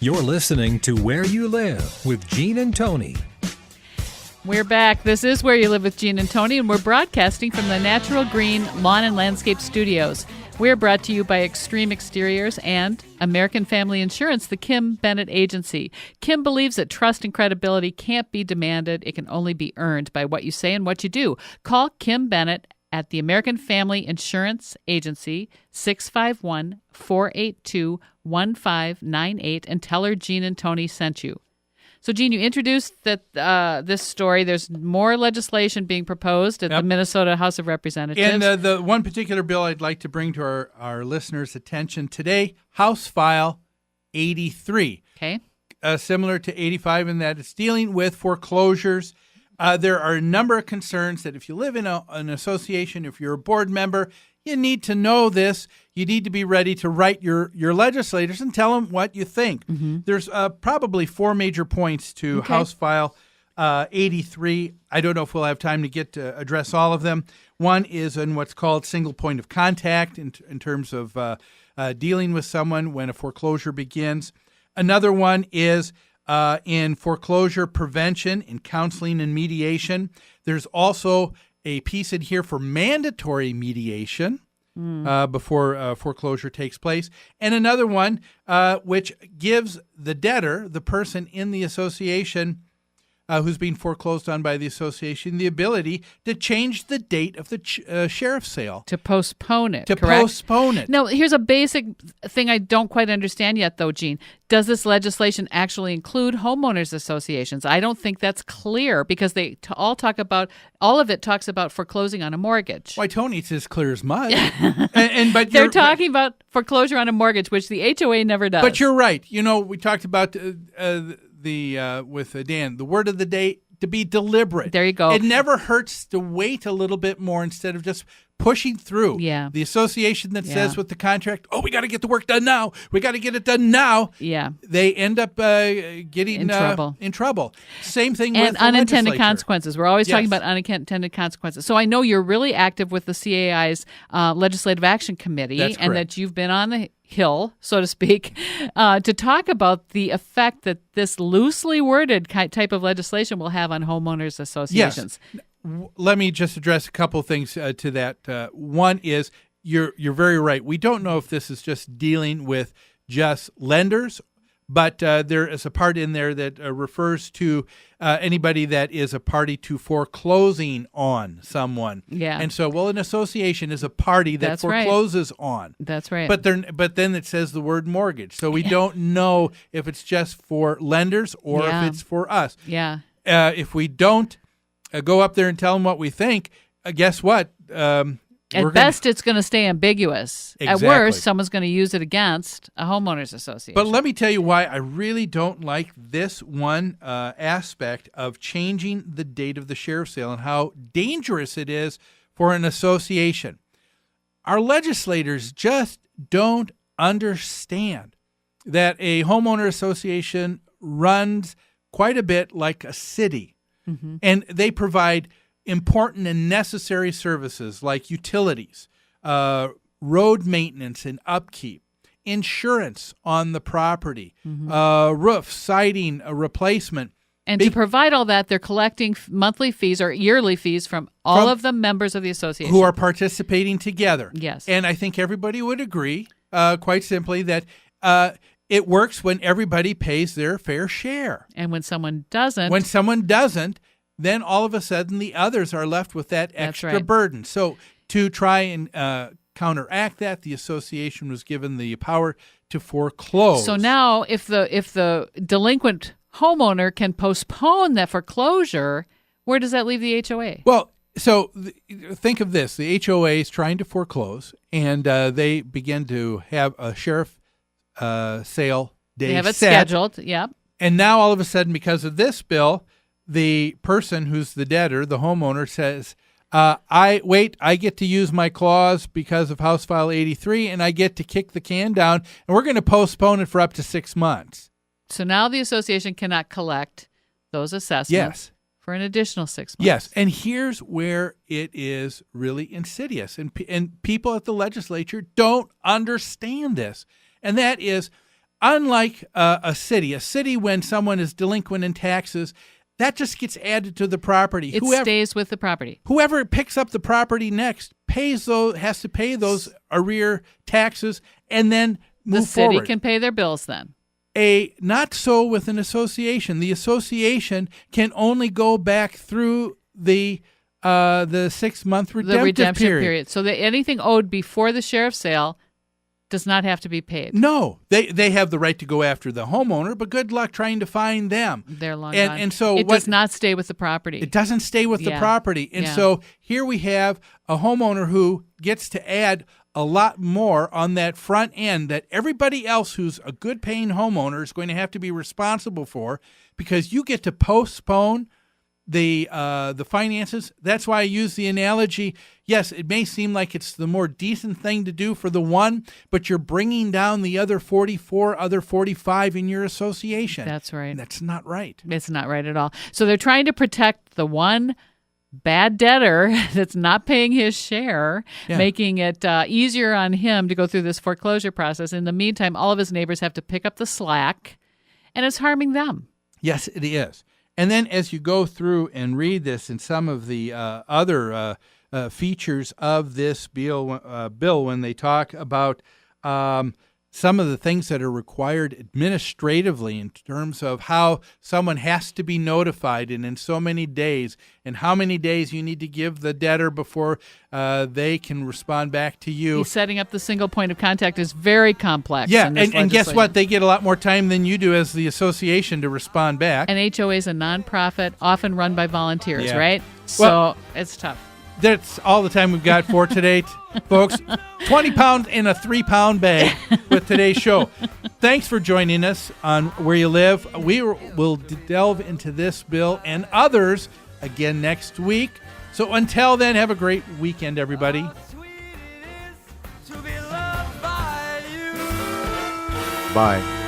You're listening to Where You Live with Gene and Tony. We're back. This is Where You Live with Gene and Tony, and we're broadcasting from the Natural Green Lawn and Landscape Studios. We're brought to you by Extreme Exteriors and American Family Insurance, the Kim Bennett Agency. Kim believes that trust and credibility can't be demanded. It can only be earned by what you say and what you do. Call Kim Bennett at the American Family Insurance Agency, 651-482-1598, and tell her Gene and Tony sent you. So, Gene, you introduced that this story. There's more legislation being proposed at the Minnesota House of Representatives. And the one particular bill I'd like to bring to our listeners' attention today, House File 83. Okay. Similar to 85 in that it's dealing with foreclosures. There are a number of concerns that if you live in an association, if you're a board member, you need to know this. You need to be ready to write your legislators and tell them what you think. Mm-hmm. There's probably four major points to House File 83. I don't know if we'll have time to get to address all of them. One is in what's called single point of contact in terms of dealing with someone when a foreclosure begins. Another one is in foreclosure prevention, in counseling and mediation. There's also a piece in here for mandatory mediation before foreclosure takes place. And another one which gives the debtor, the person in the association who's being foreclosed on by the association, the ability to change the date of the sheriff's sale. To postpone it, correct? Postpone it. Now, here's a basic thing I don't quite understand yet, though, Gene. Does this legislation actually include homeowners associations? I don't think that's clear because they all of it talks about foreclosing on a mortgage. Why, Tony, it's as clear as mud. But they're talking about foreclosure on a mortgage, which the HOA never does. But you're right. You know, we talked about with Dan, the word of the day, to be deliberate. There you go. It never hurts to wait a little bit more instead of just pushing through. Yeah. The association that says with the contract, we got to get the work done now. We got to get it done now. Yeah. They end up getting in trouble. Same thing with the unintended legislature. Consequences. We're always talking about unintended consequences. So I know you're really active with the CAI's Legislative Action Committee. That's and correct. that you've been on the Hill, so to speak, to talk about the effect that this loosely worded type of legislation will have on homeowners associations. Yes. Let me just address a couple of things to that. One is you're very right. We don't know if this is just dealing with just lenders, but there is a part in there that refers to anybody that is a party to foreclosing on someone. Yeah. And so, an association is a party that That's right. forecloses on. That's right. But then it says the word mortgage. So we don't know if it's just for lenders or if it's for us. Yeah. If we don't go up there and tell them what we think, guess what? At best, it's going to stay ambiguous. Exactly. At worst, someone's going to use it against a homeowners association. But let me tell you why I really don't like this one aspect of changing the date of the sheriff's sale and how dangerous it is for an association. Our legislators just don't understand that a homeowner association runs quite a bit like a city. Mm-hmm. And they provide important and necessary services like utilities, road maintenance and upkeep, insurance on the property, roof, siding, replacement. And to provide all that, they're collecting monthly fees or yearly fees from all of the members of the association who are participating together. Yes. And I think everybody would agree, quite simply, that it works when everybody pays their fair share. And when someone doesn't, then all of a sudden the others are left with that extra right. burden. So to try and counteract that, the association was given the power to foreclose. So now if the delinquent homeowner can postpone that foreclosure, where does that leave the HOA? Well, so think of this. The HOA is trying to foreclose, and they begin to have a sheriff sale day They have it set. scheduled, yep. And now all of a sudden, because of this bill, the person who's the debtor, the homeowner, says, I get to use my clause because of House File 83, and I get to kick the can down, and we're going to postpone it for up to 6 months. So now the association cannot collect those assessments for an additional 6 months. Yes, and here's where it is really insidious, and people at the legislature don't understand this, and that is unlike a city, when someone is delinquent in taxes, that just gets added to the property. It stays with the property. Whoever picks up the property next has to pay those arrear taxes and then move forward. The city can pay their bills then. Not so with an association. The association can only go back through the 6-month redemptive period. So that anything owed before the sheriff's sale does not have to be paid. No, they have the right to go after the homeowner, but good luck trying to find them. They're long gone. And so it does not stay with the property. It doesn't stay with the property. And so here we have a homeowner who gets to add a lot more on that front end that everybody else who's a good paying homeowner is going to have to be responsible for, because you get to postpone the finances. That's why I use the analogy. Yes, it may seem like it's the more decent thing to do for the one, but you're bringing down the other 45 in your association. That's right. That's not right. It's not right at all. So they're trying to protect the one bad debtor that's not paying his share, making it easier on him to go through this foreclosure process. In the meantime, all of his neighbors have to pick up the slack, and it's harming them. Yes, it is. And then as you go through and read this and some of the other features of this bill when they talk about some of the things that are required administratively in terms of how someone has to be notified and in so many days, and how many days you need to give the debtor before they can respond back to you. Setting up the single point of contact is very complex. Yeah, and guess what? They get a lot more time than you do as the association to respond back. And HOA is a nonprofit, often run by volunteers, right? Well, so it's tough. That's all the time we've got for today, folks. 20 pounds in a 3-pound bag with today's show. Thanks for joining us on Where You Live. We will delve into this bill and others again next week. So until then, have a great weekend, everybody. Bye.